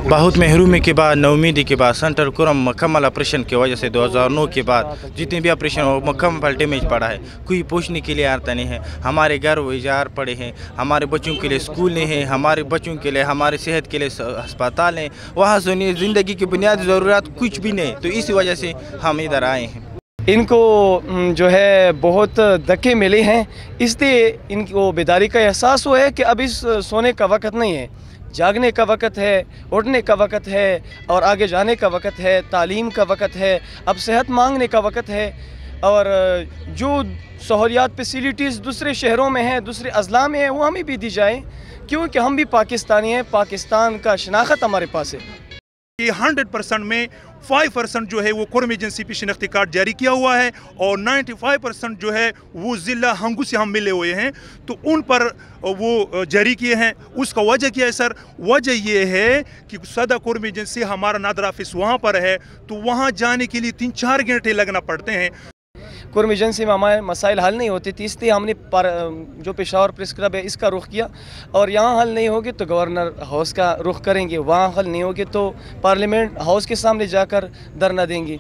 बहुत महरूमी के बाद, नाउमीदी के बाद, सेंट्रल कुरम मुकम्मल ऑपरेशन की वजह से 2009 के बाद जितने भी ऑपरेशन हो मुकम्मल डैमेज पड़ा है। कोई पूछने के लिए आता नहीं है। हमारे घर वो इजार पड़े हैं, हमारे बच्चों के लिए स्कूल नहीं है, हमारे बच्चों के लिए, हमारी सेहत के लिए अस्पताल हैं, वहाँ से ज़िंदगी की बुनियादी ज़रूरत कुछ भी नहीं। तो इस वजह से हम इधर आए हैं। इनको जो है बहुत धक्के मिले हैं, इसलिए इनको बेदारी का एहसास हुआ है कि अब इस सोने का वक्त नहीं है, जागने का वक्त है, उठने का वक्त है और आगे जाने का वक्त है, तालीम का वक्त है, अब सेहत मांगने का वक्त है। और जो सहूलियात फैसिलिटीज़ दूसरे शहरों में हैं, दूसरे अजला में हैं, वो हमें भी दी जाएँ, क्योंकि हम भी पाकिस्तानी हैं, पाकिस्तान का शनाख्त हमारे पास है। ये 100% में 5% जो है वो कुरम एजेंसी पे शिनाख्ती कार्ड जारी किया हुआ है और 95% जो है वो ज़िला हंगू से हम मिले हुए हैं, तो उन पर वो जारी किए हैं। उसका वजह क्या है सर? वजह ये है कि सदर कुरम एजेंसी हमारा नादर ऑफिस वहाँ पर है, तो वहाँ जाने के लिए 3-4 घंटे लगना पड़ते हैं। कुरम एजेंसी में हमारे मसाइल हल नहीं होते थे, इसलिए हमने जो पेशावर प्रेस क्लब है इसका रुख किया, और यहाँ हल नहीं होगी तो गवर्नर हाउस का रुख करेंगे, वहाँ हल नहीं होगी तो पार्लियामेंट हाउस के सामने जाकर धरना देंगे।